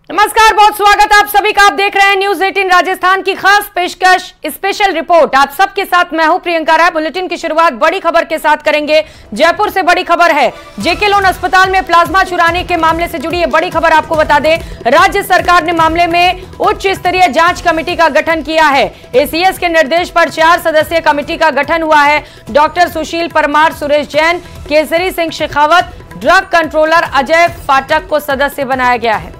नमस्कार, बहुत स्वागत आप सभी का। आप देख रहे हैं न्यूज 18 राजस्थान की खास पेशकश स्पेशल रिपोर्ट। आप सबके साथ मैं हूं प्रियंका राय। बुलेटिन की शुरुआत बड़ी खबर के साथ करेंगे। जयपुर से बड़ी खबर है, जेके लोन अस्पताल में प्लाज्मा चुराने के मामले से जुड़ी ये बड़ी खबर आपको बता दें। राज्य सरकार ने मामले में उच्च स्तरीय जांच कमेटी का गठन किया है। एसीएस के निर्देश पर 4 सदस्यीय कमेटी का गठन हुआ है। डॉक्टर सुशील परमार, सुरेश जैन, केसरी सिंह शेखावत, ड्रग कंट्रोलर अजय फाटक को सदस्य बनाया गया है।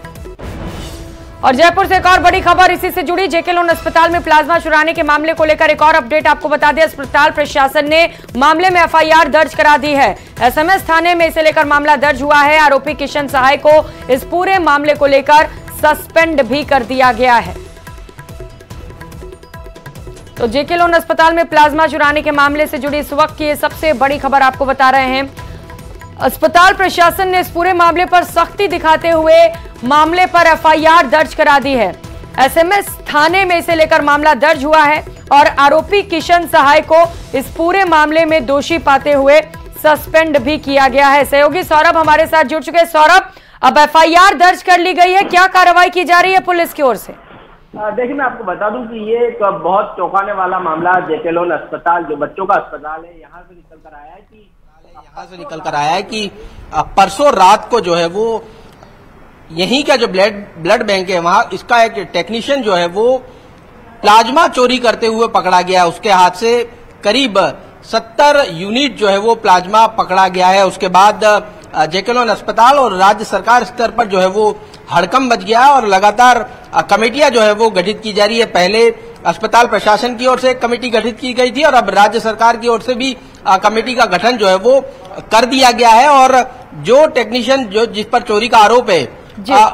और जयपुर से एक और बड़ी खबर इसी से जुड़ी, जेके लोन अस्पताल में प्लाज्मा चुराने के मामले को लेकर एक और अपडेट आपको बता दें। अस्पताल प्रशासन ने मामले में एफआईआर दर्ज करा दी है। एसएमएस थाने में इसे लेकर मामला दर्ज हुआ है। आरोपी किशन सहाय को इस पूरे मामले को लेकर सस्पेंड भी कर दिया गया है। तो जेके लोन अस्पताल में प्लाज्मा चुराने के मामले से जुड़ी इस वक्त की सबसे बड़ी खबर आपको बता रहे हैं। अस्पताल प्रशासन ने इस पूरे मामले पर सख्ती दिखाते हुए मामले पर एफआईआर दर्ज करा दी है। एसएमएस थाने में इसे लेकर मामला दर्ज हुआ है और आरोपी किशन सहाय को इस पूरे मामले में दोषी पाते हुए सस्पेंड भी किया गया है। सहयोगी सौरभ हमारे साथ जुड़ चुके हैं। सौरभ, अब एफआईआर दर्ज कर ली गई है, क्या कार्रवाई की जा रही है पुलिस की ओर से? देखिए, मैं आपको बता दूं कि ये एक बहुत चौंकाने वाला मामला जेके लोन अस्पताल, जो बच्चों का अस्पताल है, यहाँ से निकल कर आया है कि परसों रात को जो है वो यहीं का जो ब्लड बैंक है वहां इसका एक टेक्नीशियन जो है वो प्लाज्मा चोरी करते हुए पकड़ा गया। उसके हाथ से करीब 70 यूनिट जो है वो प्लाज्मा पकड़ा गया है। उसके बाद जेके लोन अस्पताल और राज्य सरकार स्तर पर जो है वो हड़कंप मच गया और लगातार कमेटियां जो है वो गठित की जा रही है। पहले अस्पताल प्रशासन की ओर से एक कमेटी गठित की गई थी और अब राज्य सरकार की ओर से भी कमेटी का गठन जो है वो कर दिया गया है। और जो टेक्नीशियन जिस पर चोरी का आरोप है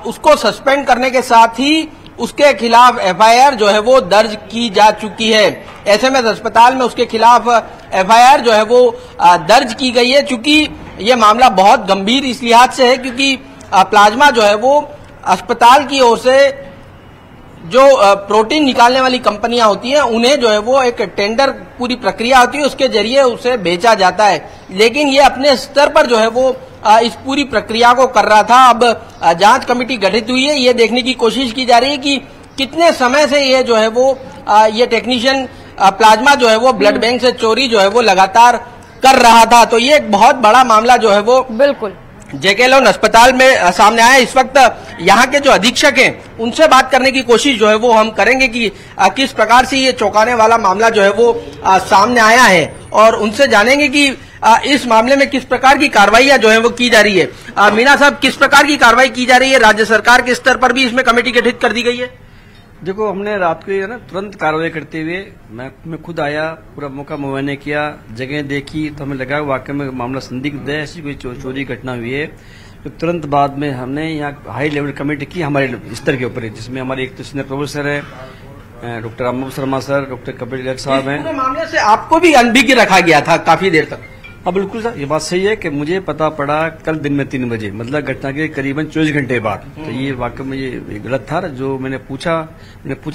उसको सस्पेंड करने के साथ ही उसके खिलाफ एफआईआर जो है वो दर्ज की जा चुकी है। एसएमएस अस्पताल में उसके खिलाफ एफआईआर जो है वो दर्ज की गई है। चूंकि ये मामला बहुत गंभीर इस लिहाज से है क्योंकि प्लाज्मा जो है वो अस्पताल की ओर से जो प्रोटीन निकालने वाली कंपनियां होती हैं उन्हें जो है वो एक टेंडर पूरी प्रक्रिया होती है, उसके जरिए उसे बेचा जाता है। लेकिन ये अपने स्तर पर जो है वो इस पूरी प्रक्रिया को कर रहा था। अब जांच कमेटी गठित हुई है, ये देखने की कोशिश की जा रही है कि कितने समय से ये जो है वो ये टेक्नीशियन प्लाज्मा जो है वो ब्लड बैंक से चोरी जो है वो लगातार कर रहा था। तो ये एक बहुत बड़ा मामला जो है वो बिल्कुल जेके लोन अस्पताल में सामने आया। इस वक्त यहाँ के जो अधीक्षक हैं उनसे बात करने की कोशिश जो है वो हम करेंगे कि किस प्रकार से ये चौंकाने वाला मामला जो है वो सामने आया है और उनसे जानेंगे कि इस मामले में किस प्रकार की कार्रवाइयां जो है वो की जा रही है। मीना साहब, किस प्रकार की कार्रवाई की जा रही है? राज्य सरकार के स्तर पर भी इसमें कमेटी गठित कर दी गई है। देखो, हमने रात को ना तुरंत कार्रवाई करते हुए मैं खुद आया, पूरा मौका मुआयना किया, जगह देखी तो हमें लगा वाकई में मामला संदिग्ध है, ऐसी कोई चोरी घटना हुई है। तो तुरंत बाद में हमने यहाँ हाई लेवल कमेटी की हमारे स्तर के ऊपर, जिसमें हमारे एक तो सीनियर प्रोफेसर है डॉक्टर अमोघ शर्मा सर, डॉक्टर कपिल गर्ग साहब हैं। पूरे मामले से आपको भी अनभिज्ञ रखा गया था काफी देर तक? हाँ बिल्कुल सर, ये बात सही है कि मुझे पता पड़ा कल दिन में 3 बजे, मतलब घटना के करीबन 24 घंटे बाद। तो ये वाकई में ये गलत था। जो मैंने पूछा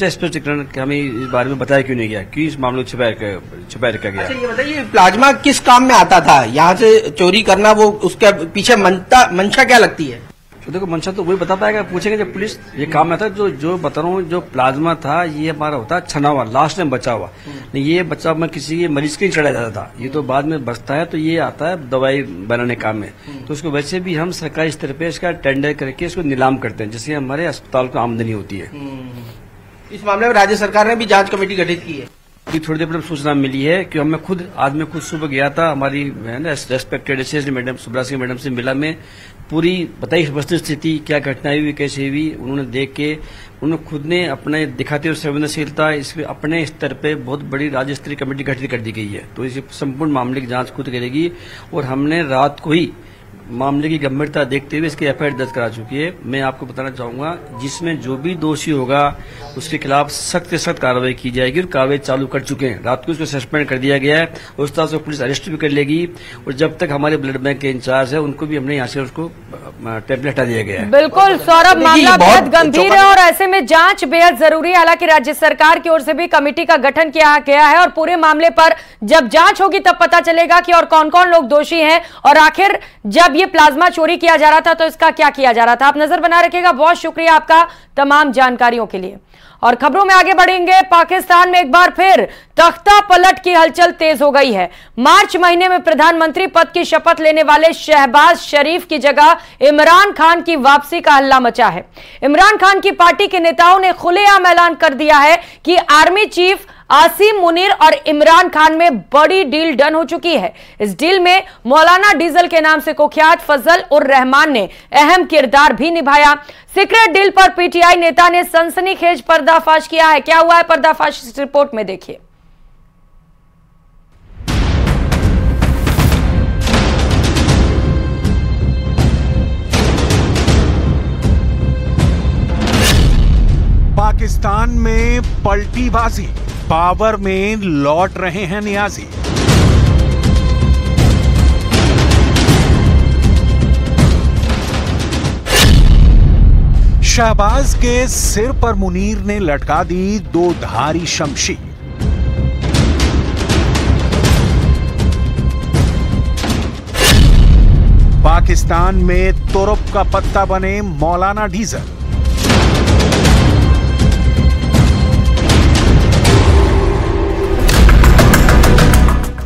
स्पष्टीकरण कि हमें इस बारे में बताया क्यों नहीं गया, क्यों इस मामले को छुपाया रखा गया। अच्छा, ये बताइए, प्लाज्मा किस काम में आता था? यहाँ से चोरी करना, वो उसके पीछे मंशा क्या लगती है? तो देखो, मंशा तो वही बता पाएगा, पूछेंगे जब पुलिस। ये काम में था जो बता रहा हूँ, जो प्लाज्मा था ये हमारा होता है छना हुआ, लास्ट में बचा हुआ। ये बचा मैं किसी के मरीज के चढ़ाया जाता था, ये तो बाद में बचता है, तो ये आता है दवाई बनाने काम में। तो उसको वैसे भी हम सरकारी स्तर पे इसका टेंडर करके इसको नीलाम करते हैं, जिससे हमारे अस्पताल को आमदनी होती है। इस मामले में राज्य सरकार ने भी जांच कमेटी गठित की है। थोड़ी देर पर सूचना मिली है कि आज मैं खुद सुबह गया था, हमारी respected SSD madam Subra Singh madam से मिला। मैं पूरी बताई वस्तु स्थिति, क्या घटना हुई, कैसे हुई, उन्होंने देख के उन्होंने खुद ने अपने दिखाते हुए संवेदनशीलता इसमें अपने स्तर पे बहुत बड़ी राज्य स्तरीय कमेटी गठित कर दी गई है। तो इस संपूर्ण मामले की जांच खुद करेगी और हमने रात को ही मामले की गंभीरता देखते हुए इसकी एफआईआर दर्ज करा चुकी है। मैं आपको बताना चाहूंगा, जिसमें जो भी दोषी होगा उसके खिलाफ सख्त से सख्त कार्रवाई की जाएगी और कार्रवाई चालू कर चुके हैं। रात को उसको सस्पेंड कर दिया गया है और उस तरह से पुलिस अरेस्ट भी कर लेगी। और जब तक हमारे ब्लड बैंक के इंचार्ज है उनको भी हमने यहाँ से उसको टेम्पलेट हटा दिया गया है। बिल्कुल सौरभ, मामला बहुत गंभीर है और ऐसे में जांच बेहद जरूरी है। हालांकि राज्य सरकार की ओर से भी कमेटी का गठन किया गया है और पूरे मामले पर जब जांच होगी तब पता चलेगा कि और कौन कौन लोग दोषी हैं और आखिर जब जब ये प्लाज्मा चोरी किया जा रहा था तो इसका क्या किया जा रहा था। आप नजर बना रखिएगा। बहुत शुक्रिया आपका तमाम जानकारियों के लिए। और खबरों में आगे बढ़ेंगे। पाकिस्तान में एक बार फिर तख्ता पलट की हलचल तेज हो गई है। मार्च महीने में प्रधानमंत्री पद की शपथ लेने वाले शहबाज शरीफ की जगह इमरान खान की वापसी का हल्ला मचा है। इमरान खान की पार्टी के नेताओं ने खुलेआम ऐलान कर दिया है कि आर्मी चीफ आसिम मुनीर और इमरान खान में बड़ी डील डन हो चुकी है। इस डील में मौलाना डीजल के नाम से कुख्यात फजल उर रहमान ने अहम किरदार भी निभाया। सीक्रेट डील पर पीटीआई नेता ने सनसनीखेज पर्दाफाश किया है। क्या हुआ है पर्दाफाश, इस रिपोर्ट में देखिए। पाकिस्तान में पलटीबाजी, पावर में लौट रहे हैं नियाजी। शहबाज के सिर पर मुनीर ने लटका दी दो धारी शमशीर। पाकिस्तान में तुरुप का पत्ता बने मौलाना डीजल।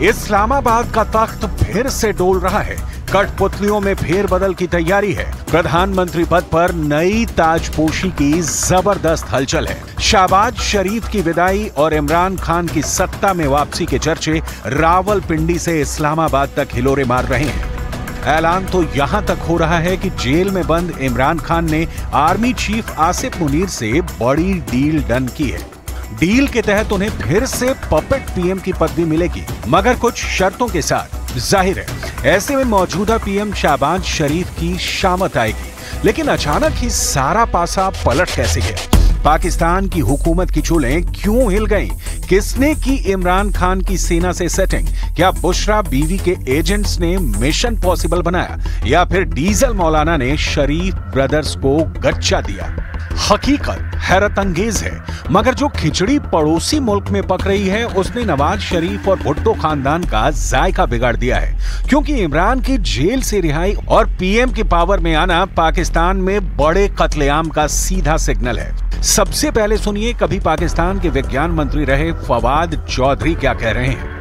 इस्लामाबाद का तख्त फिर से डोल रहा है। कठपुतलियों में फेरबदल की तैयारी है। प्रधानमंत्री पद पर नई ताजपोशी की जबरदस्त हलचल है। शहबाज शरीफ की विदाई और इमरान खान की सत्ता में वापसी के चर्चे रावलपिंडी से इस्लामाबाद तक हिलोरे मार रहे हैं। ऐलान तो यहां तक हो रहा है कि जेल में बंद इमरान खान ने आर्मी चीफ आसिफ मुनीर से बड़ी डील डन की है। डील के तहत उन्हें फिर से पपेट पीएम की पदवी मिलेगी, मगर कुछ शर्तों के साथ। जाहिर है ऐसे में मौजूदा पीएम शहबाज शरीफ की शामत आएगी। लेकिन अचानक ही सारा पासा पलट कैसे गया? पाकिस्तान की हुकूमत की चूलें क्यों हिल गईं? किसने की इमरान खान की सेना से सेटिंग? क्या बुशरा बीवी के एजेंट्स ने मिशन पॉसिबल बनाया, या फिर डीजल मौलाना ने शरीफ ब्रदर्स को गच्चा दिया? हकीकत हैरत अंगेज है, मगर जो खिचड़ी पड़ोसी मुल्क में पक रही है उसने नवाज शरीफ और भुट्टो खानदान का जायका बिगाड़ दिया है। क्योंकि इमरान की जेल से रिहाई और पीएम की पावर में आना पाकिस्तान में बड़े कत्लेआम का सीधा सिग्नल है। सबसे पहले सुनिए कभी पाकिस्तान के विज्ञान मंत्री रहे फवाद चौधरी क्या कह रहे हैं।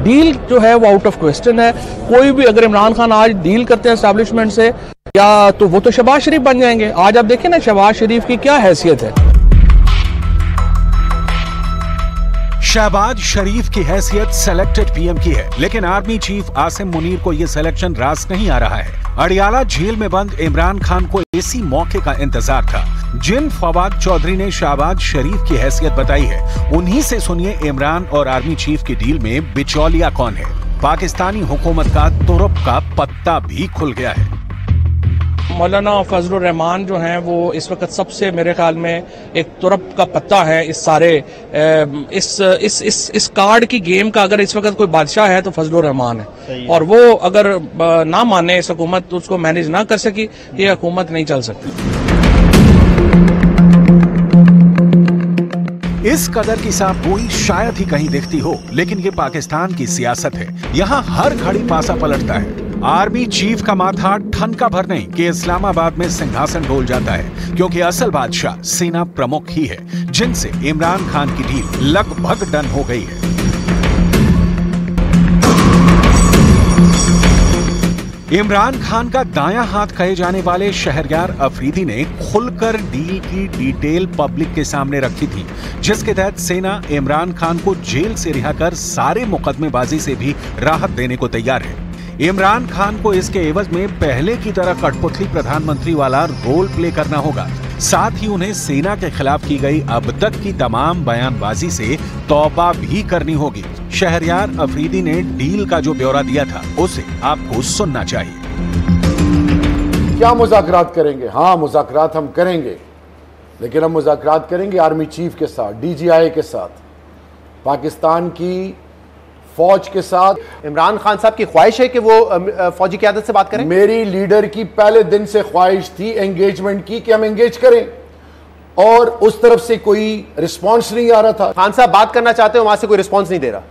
डील जो है वो आउट ऑफ क्वेश्चन है। कोई भी अगर इमरान खान आज डील करते हैं एस्टैब्लिशमेंट से, या तो वो तो शहबाज शरीफ बन जाएंगे। आज आप देखिए ना शहबाज शरीफ की क्या हैसियत है। शहबाज शरीफ की हैसियत सेलेक्टेड पीएम की है, लेकिन आर्मी चीफ आसिम मुनीर को यह सिलेक्शन रास नहीं आ रहा है। अडियाला जेल में बंद इमरान खान को इसी मौके का इंतजार था। जिन फवाद चौधरी ने शहबाज शरीफ की हैसियत बताई है, उन्हीं से सुनिए इमरान और आर्मी चीफ की डील में बिचौलिया कौन है। पाकिस्तानी हुकूमत का तुरुप का पत्ता भी खुल गया है। मौलाना फजल उर रहमान जो हैं वो इस वक्त सबसे मेरे ख्याल में एक तुरुप का पत्ता है इस सारे इस कार्ड की गेम का। अगर इस वक्त कोई बादशाह है तो फजल उर रहमान है, और वो अगर ना माने इस हुकूमत तो उसको मैनेज ना कर सकी, ये हुकूमत नहीं चल सकती। इस कदर की साफ़गोई शायद ही कहीं दिखती हो, लेकिन ये पाकिस्तान की सियासत है। यहाँ हर घड़ी पासा पलटता है। आर्मी चीफ का माथा ठनका भर नहीं कि इस्लामाबाद में सिंहासन डोल जाता है, क्योंकि असल बादशाह सेना प्रमुख ही है, जिनसे इमरान खान की डील लगभग डन हो गई है। इमरान खान का दायां हाथ कहे जाने वाले शहरयार अफरीदी ने खुलकर डील की डिटेल पब्लिक के सामने रखी थी, जिसके तहत सेना इमरान खान को जेल से रिहा कर सारे मुकदमेबाजी से भी राहत देने को तैयार है। इमरान खान को इसके एवज में पहले की तरह कठपुतली प्रधानमंत्री वाला रोल प्ले करना होगा। साथ ही उन्हें सेना के खिलाफ की गई अब तक की तमाम बयानबाजी से तौबा भी करनी होगी। शहरयार अफरीदी ने डील का जो ब्यौरा दिया था उसे आपको सुनना चाहिए। क्या मुज़ाकरात करेंगे? हाँ, मुज़ाकरात हम करेंगे, लेकिन हम मुज़ाकरात करेंगे आर्मी चीफ के साथ, डीजीआई के साथ, पाकिस्तान की फौज के साथ। इमरान खान साहब की ख्वाहिश है कि वो फौजी क़यादत से बात करें? मेरी लीडर की पहले दिन से ख्वाहिश थी एंगेजमेंट की, कि हम एंगेज करें, और उस तरफ से कोई रिस्पांस नहीं आ रहा था। खान साहब बात करना चाहते हो, वहां से कोई रिस्पांस नहीं दे रहा।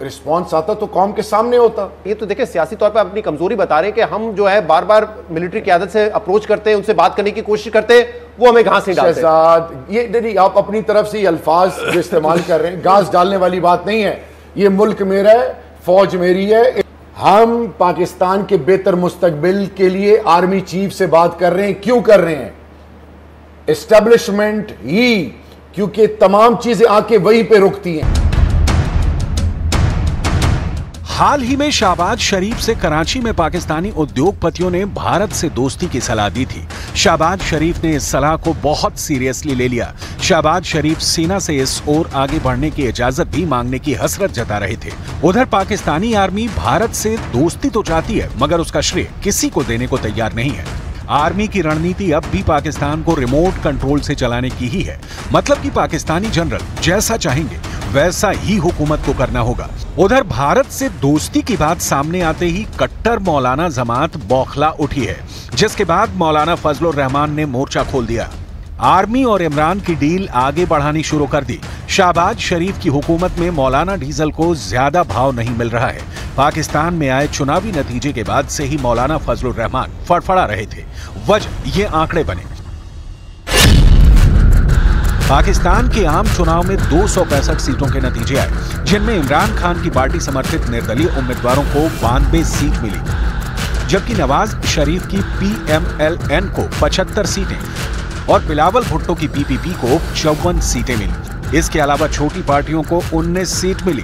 रिस्पॉन्स आता तो कौम के सामने होता। ये तो देखिए सियासी तौर पर अपनी कमजोरी बता रहे हैं कि हम जो है बार बार मिलिट्री क़यादत से अप्रोच करते हैं, उनसे बात करने की कोशिश करते हैं, वो हमें घास नहीं डालते। शहजाद, ये नहीं, आप अपनी तरफ से ये अल्फाज जो इस्तेमाल कर रहे हैं, घास डालने वाली बात नहीं है। ये मुल्क मेरा है, फौज मेरी है। हम पाकिस्तान के बेहतर मुस्तकबिल के लिए आर्मी चीफ से बात कर रहे हैं। क्यों कर रहे हैं? एस्टेब्लिशमेंट ही, क्योंकि तमाम चीजें आके वहीं पे रुकती हैं। हाल ही में शहबाज शरीफ से कराची में पाकिस्तानी उद्योगपतियों ने भारत से दोस्ती की सलाह दी थी। शहबाज शरीफ ने इस सलाह को बहुत सीरियसली ले लिया। शहबाज शरीफ सेना से इस ओर आगे बढ़ने की इजाजत भी मांगने की हसरत जता रहे थे। उधर पाकिस्तानी आर्मी भारत से दोस्ती तो चाहती है, मगर उसका श्रेय किसी को देने को तैयार नहीं है। आर्मी की रणनीति अब भी पाकिस्तान को रिमोट कंट्रोल से चलाने की ही है। मतलब कि पाकिस्तानी जनरल जैसा चाहेंगे वैसा ही हुकूमत को करना होगा। उधर भारत से दोस्ती की बात सामने आते ही कट्टर मौलाना जमात बौखला उठी है, जिसके बाद मौलाना फजलुर रहमान ने मोर्चा खोल दिया। आर्मी और इमरान की डील आगे बढ़ानी शुरू कर दी। शहबाज शरीफ की हुकूमत में मौलाना डीजल को ज्यादा भाव नहीं मिल रहा है। पाकिस्तान में आए चुनावी नतीजे के बाद से ही मौलाना फजलुर रहमान फड़फड़ा रहे थे। वजह ये आंकड़े बने। पाकिस्तान के आम चुनाव में 265 सीटों के नतीजे आए, जिनमें इमरान खान की पार्टी समर्थित निर्दलीय उम्मीदवारों को 92 सीट मिली, जबकि नवाज शरीफ की PMLN को 75 सीटें और बिलावल भुट्टो की PPP को 54 सीटें मिली। इसके अलावा छोटी पार्टियों को 19 सीट मिली।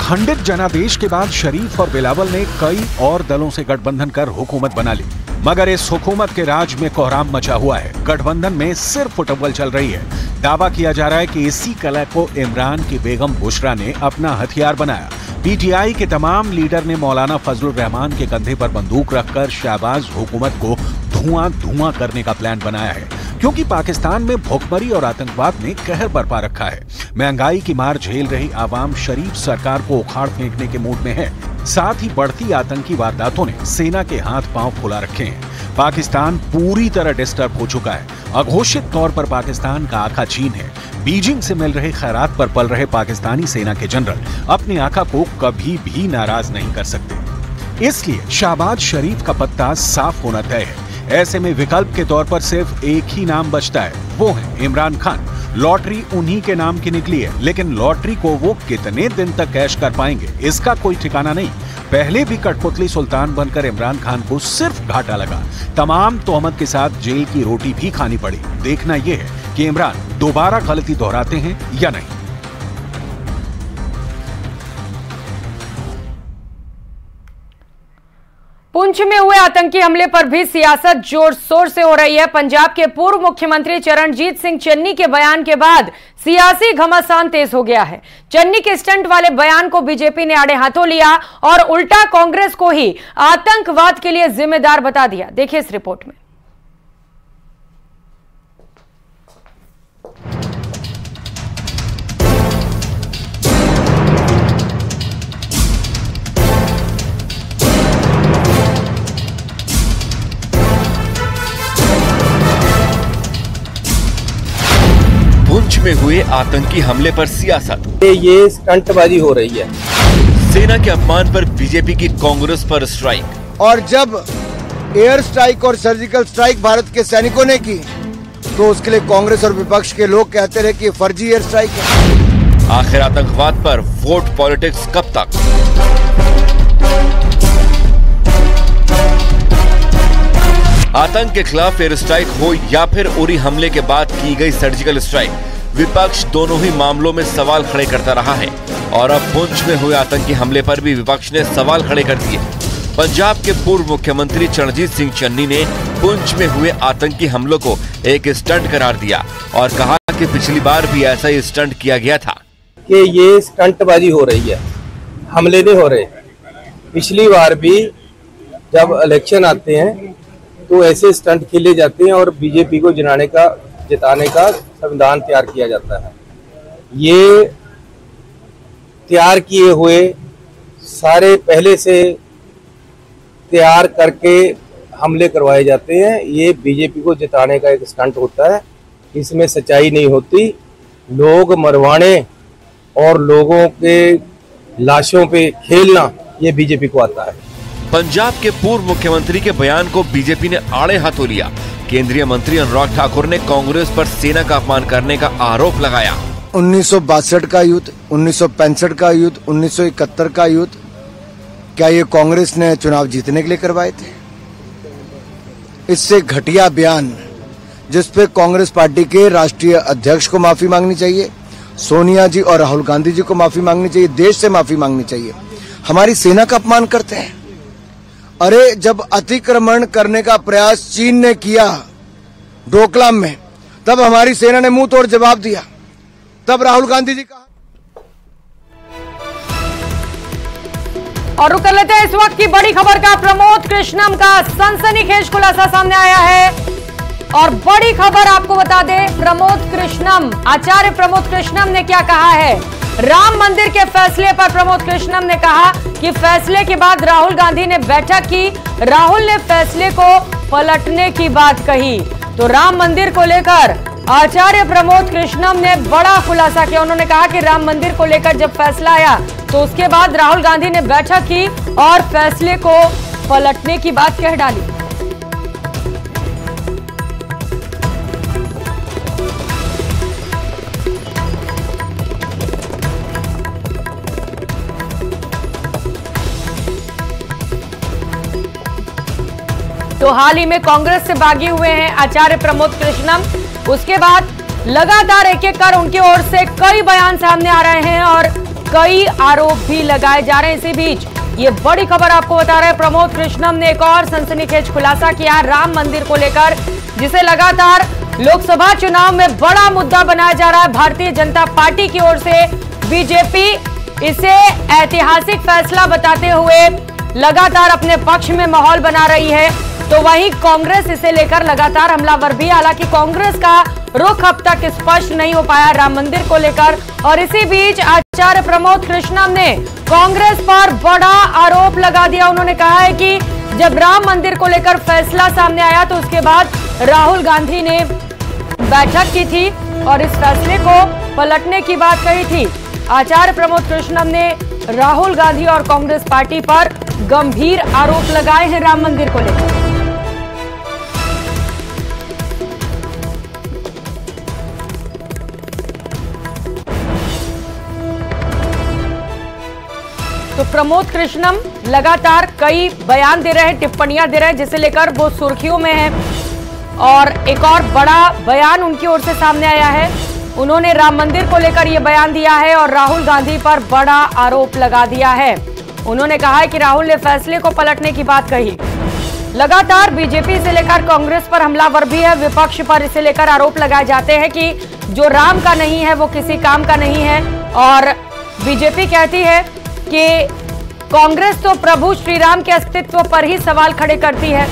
खंडित जनादेश के बाद शरीफ और बिलावल ने कई और दलों से गठबंधन कर हुकूमत बना ली, मगर इस हुकूमत के राज में कोहराम मचा हुआ है। गठबंधन में सिर्फ फुटबॉल चल रही है। दावा किया जा रहा है कि इसी कला को इमरान की बेगम बुशरा ने अपना हथियार बनाया। PTI के तमाम लीडर ने मौलाना फजलुर रहमान के कंधे पर बंदूक रखकर शहबाज हुकूमत को धुआं धुआं करने का प्लान बनाया है, क्योंकि पाकिस्तान में भुखमरी और आतंकवाद ने कहर बरपा रखा है। महंगाई की मार झेल रही आवाम शरीफ सरकार को उखाड़ फेंकने के मूड में है। साथ ही बढ़ती आतंकी वारदातों ने सेना के हाथ पांव फुला रखे हैं। पाकिस्तान पूरी तरह डिस्टर्ब हो चुका है। अघोषित तौर पर पाकिस्तान का आका चीन है। बीजिंग से मिल रहे खैरात पर पल रहे पाकिस्तानी सेना के जनरल अपने आका को कभी भी नाराज नहीं कर सकते। इसलिए शहबाज शरीफ का पत्ता साफ होना तय है। ऐसे में विकल्प के तौर पर सिर्फ एक ही नाम बचता है, वो है इमरान खान। लॉटरी उन्हीं के नाम की निकली है, लेकिन लॉटरी को वो कितने दिन तक कैश कर पाएंगे इसका कोई ठिकाना नहीं। पहले भी कठपुतली सुल्तान बनकर इमरान खान को सिर्फ घाटा लगा। तमाम तोहमत के साथ जेल की रोटी भी खानी पड़ी। देखना यह है कि इमरान दोबारा गलती दोहराते हैं या नहीं। पुंछ में हुए आतंकी हमले पर भी सियासत जोर शोर से हो रही है। पंजाब के पूर्व मुख्यमंत्री चरणजीत सिंह चन्नी के बयान के बाद सियासी घमासान तेज हो गया है। चन्नी के स्टंट वाले बयान को बीजेपी ने आड़े हाथों लिया और उल्टा कांग्रेस को ही आतंकवाद के लिए जिम्मेदार बता दिया। देखिए इस रिपोर्ट में। पुंछ में हुए आतंकी हमले पर सियासत। ये स्टंटबाजी हो रही है। सेना के अपमान पर बीजेपी की कांग्रेस पर स्ट्राइक। और जब एयर स्ट्राइक और सर्जिकल स्ट्राइक भारत के सैनिकों ने की तो उसके लिए कांग्रेस और विपक्ष के लोग कहते रहे कि फर्जी एयर स्ट्राइक है। आखिर आतंकवाद पर वोट पॉलिटिक्स कब तक? आतंक के खिलाफ एयर स्ट्राइक हो या फिर उरी हमले के बाद की गई सर्जिकल स्ट्राइक, विपक्ष दोनों ही मामलों में सवाल खड़े करता रहा है। और अब पुंछ में हुए आतंकी हमले पर भी विपक्ष ने सवाल खड़े कर दिए। पंजाब के पूर्व मुख्यमंत्री चरणजीत सिंह चन्नी ने पुंछ में हुए आतंकी हमलों को एक स्टंट करार दिया और कहा कि पिछली बार भी ऐसा ही स्टंट किया गया था। कि ये स्टंटबाजी हो रही है, हमले नहीं हो रहे। पिछली बार भी जब इलेक्शन आते हैं तो ऐसे स्टंट खेले जाते हैं और बीजेपी को जिताने का संविधान तैयार किया जाता है। ये तैयार किए हुए सारे पहले से तैयार करके हमले करवाए जाते हैं। ये बीजेपी को जिताने का एक स्टंट होता है, इसमें सच्चाई नहीं होती। लोग मरवाने और लोगों के लाशों पे खेलना, ये बीजेपी को आता है। पंजाब के पूर्व मुख्यमंत्री के बयान को बीजेपी ने आड़े हाथों लिया। केंद्रीय मंत्री अनुराग ठाकुर ने कांग्रेस पर सेना का अपमान करने का आरोप लगाया। 1962 का युद्ध, 1965 का युद्ध, 1971 का युद्ध, क्या ये कांग्रेस ने चुनाव जीतने के लिए करवाए थे? इससे घटिया बयान जिसपे कांग्रेस पार्टी के राष्ट्रीय अध्यक्ष को माफी मांगनी चाहिए, सोनिया जी और राहुल गांधी जी को माफी मांगनी चाहिए, देश से माफी मांगनी चाहिए। हमारी सेना का अपमान करते हैं। अरे जब अतिक्रमण करने का प्रयास चीन ने किया डोकलाम में, तब हमारी सेना ने मुंह तोड़ जवाब दिया। तब राहुल गांधी जी कहा। और रुक कर लेते हैं इस वक्त की बड़ी खबर का। प्रमोद कृष्णम का सनसनीखेज खुलासा सामने आया है और बड़ी खबर आपको बता दें, प्रमोद कृष्णम, आचार्य प्रमोद कृष्णम ने क्या कहा है। राम मंदिर के फैसले पर प्रमोद कृष्णम ने कहा कि फैसले के बाद राहुल गांधी ने बैठक की, राहुल ने फैसले को पलटने की बात कही। तो राम मंदिर को लेकर आचार्य प्रमोद कृष्णम ने बड़ा खुलासा किया। उन्होंने कहा कि राम मंदिर को लेकर जब फैसला आया तो उसके बाद राहुल गांधी ने बैठक की और फैसले को पलटने की बात कह डाली। तो हाल ही में कांग्रेस से भागे हुए हैं आचार्य प्रमोद कृष्णम। उसके बाद लगातार एक एक कर उनकी ओर से कई बयान सामने आ रहे हैं और कई आरोप भी लगाए जा रहे हैं। इसी बीच ये बड़ी खबर आपको बता रहे हैं, प्रमोद कृष्णम ने एक और सनसनीखेज खुलासा किया राम मंदिर को लेकर, जिसे लगातार लोकसभा चुनाव में बड़ा मुद्दा बनाया जा रहा है। भारतीय जनता पार्टी की ओर से बीजेपी इसे ऐतिहासिक फैसला बताते हुए लगातार अपने पक्ष में माहौल बना रही है, तो वहीं कांग्रेस इसे लेकर लगातार हमलावर भी। हालांकि कांग्रेस का रुख अब तक स्पष्ट नहीं हो पाया राम मंदिर को लेकर। और इसी बीच आचार्य प्रमोद कृष्णम ने कांग्रेस पर बड़ा आरोप लगा दिया। उन्होंने कहा है कि जब राम मंदिर को लेकर फैसला सामने आया तो उसके बाद राहुल गांधी ने बैठक की थी और इस फैसले को पलटने की बात कही थी। आचार्य प्रमोद कृष्णम ने राहुल गांधी और कांग्रेस पार्टी पर गंभीर आरोप लगाए हैं राम मंदिर को लेकर। तो प्रमोद कृष्णम लगातार कई बयान दे रहे हैं, टिप्पणियां दे रहे हैं, जिसे लेकर वो सुर्खियों में है। और एक और बड़ा बयान उनकी ओर से सामने आया है। उन्होंने राम मंदिर को लेकर यह बयान दिया है और राहुल गांधी पर बड़ा आरोप लगा दिया है। उन्होंने कहा है कि राहुल ने फैसले को पलटने की बात कही। लगातार बीजेपी से लेकर कांग्रेस पर हमलावर भी है। विपक्ष पर इसे लेकर आरोप लगाए जाते हैं कि जो राम का नहीं है वो किसी काम का नहीं है। और बीजेपी कहती है कि कांग्रेस तो प्रभु श्री राम के अस्तित्व पर ही सवाल खड़े करती है।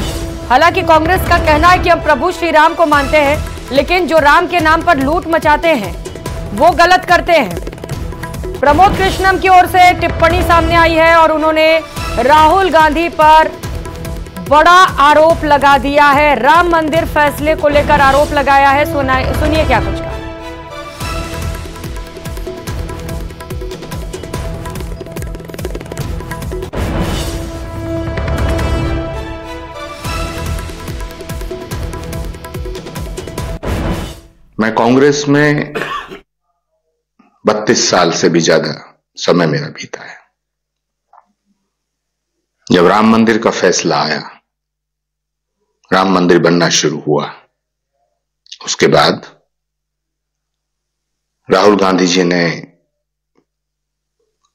हालांकि कांग्रेस का कहना है कि हम प्रभु श्री राम को मानते हैं, लेकिन जो राम के नाम पर लूट मचाते हैं वो गलत करते हैं। प्रमोद कृष्णम की ओर से टिप्पणी सामने आई है और उन्होंने राहुल गांधी पर बड़ा आरोप लगा दिया है। राम मंदिर फैसले को लेकर आरोप लगाया है। सुनिए क्या कुछ कहा। मैं कांग्रेस में 32 साल से भी ज्यादा समय मेरा बीता है। जब राम मंदिर का फैसला आया, राम मंदिर बनना शुरू हुआ, उसके बाद राहुल गांधी जी ने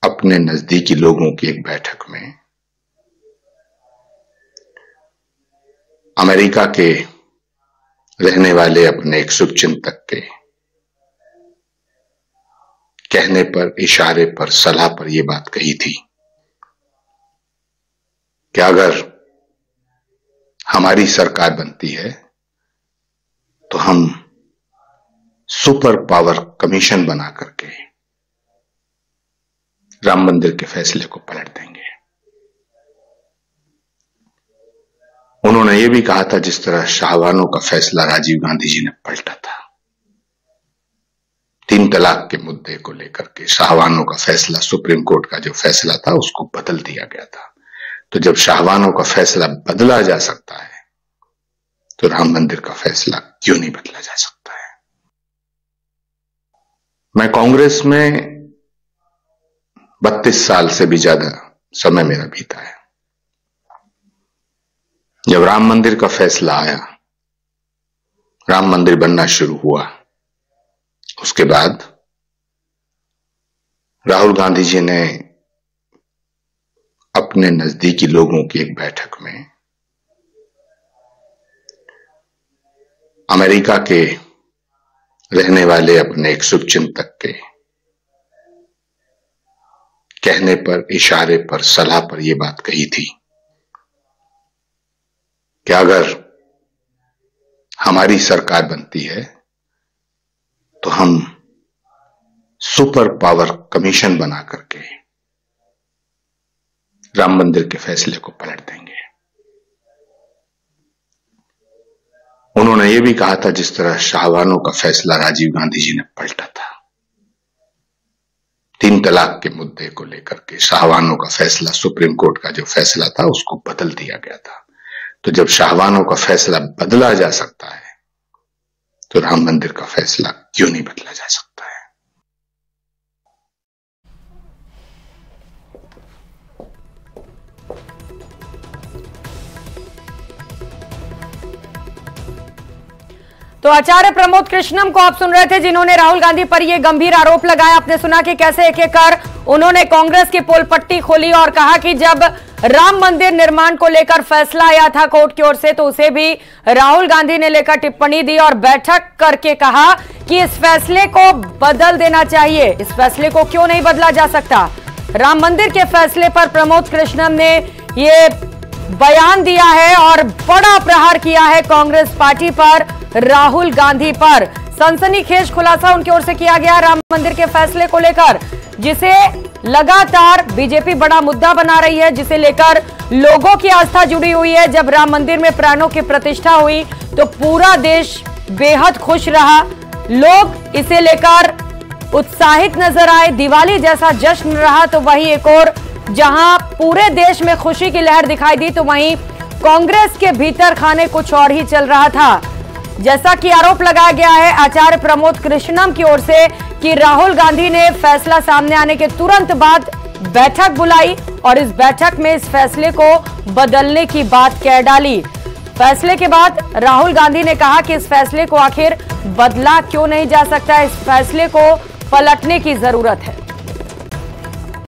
अपने नजदीकी लोगों की एक बैठक में अमेरिका के रहने वाले अपने एक शुभचिंतक के कहने पर, इशारे पर, सलाह पर यह बात कही थी कि अगर हमारी सरकार बनती है तो हम सुपर पावर कमीशन बना करके राम मंदिर के फैसले को पलट देंगे। उन्होंने यह भी कहा था जिस तरह शाहबानो का फैसला राजीव गांधी जी ने पलटा था। 3 तलाक के मुद्दे को लेकर के शाहवानों का फैसला, सुप्रीम कोर्ट का जो फैसला था उसको बदल दिया गया था। तो जब शाहवानों का फैसला बदला जा सकता है तो राम मंदिर का फैसला क्यों नहीं बदला जा सकता है। मैं कांग्रेस में 32 साल से भी ज्यादा समय मेरा बीता है। जब राम मंदिर का फैसला आया, राम मंदिर बनना शुरू हुआ, उसके बाद राहुल गांधी जी ने अपने नजदीकी लोगों की एक बैठक में अमेरिका के रहने वाले अपने एक शुभचिंतक के कहने पर, इशारे पर, सलाह पर यह बात कही थी कि अगर हमारी सरकार बनती है तो हम सुपर पावर कमीशन बना करके राम मंदिर के फैसले को पलट देंगे। उन्होंने यह भी कहा था जिस तरह शाहवानों का फैसला राजीव गांधी जी ने पलटा था। 3 तलाक के मुद्दे को लेकर के शाहवानों का फैसला, सुप्रीम कोर्ट का जो फैसला था उसको बदल दिया गया था। तो जब शाहवानों का फैसला बदला जा सकता है तो राम मंदिर का फैसला क्यों नहीं बदला जा सकता है। तो आचार्य प्रमोद कृष्णम को आप सुन रहे थे, जिन्होंने राहुल गांधी पर यह गंभीर आरोप लगाया। आपने सुना कि कैसे एक एक कर उन्होंने कांग्रेस की पोल पट्टी खोली और कहा कि जब राम मंदिर निर्माण को लेकर फैसला आया था कोर्ट की ओर से तो उसे भी राहुल गांधी ने लेकर टिप्पणी दी और बैठक करके कहा कि इस फैसले को बदल देना चाहिए। इस फैसले को क्यों नहीं बदला जा सकता। राम मंदिर के फैसले पर प्रमोद कृष्णम ने ये बयान दिया है और बड़ा प्रहार किया है कांग्रेस पार्टी पर, राहुल गांधी पर। सनसनीखेज खुलासा उनकी ओर से किया गया राम मंदिर के फैसले को लेकर, जिसे लगातार बीजेपी बड़ा मुद्दा बना रही है, जिसे लेकर लोगों की आस्था जुड़ी हुई है। जब राम मंदिर में प्राणों की प्रतिष्ठा हुई तो पूरा देश बेहद खुश रहा, लोग इसे लेकर उत्साहित नजर आए, दिवाली जैसा जश्न रहा। तो वहीं एक और जहां पूरे देश में खुशी की लहर दिखाई दी तो वहीं कांग्रेस के भीतर खाने कुछ और ही चल रहा था। जैसा कि आरोप लगाया गया है आचार्य प्रमोद कृष्णम की ओर से कि राहुल गांधी ने फैसला सामने आने के तुरंत बाद बैठक बुलाई और इस बैठक में इस फैसले को बदलने की बात कह डाली। फैसले के बाद राहुल गांधी ने कहा कि इस फैसले को आखिर बदला क्यों नहीं जा सकता, इस फैसले को पलटने की जरूरत है।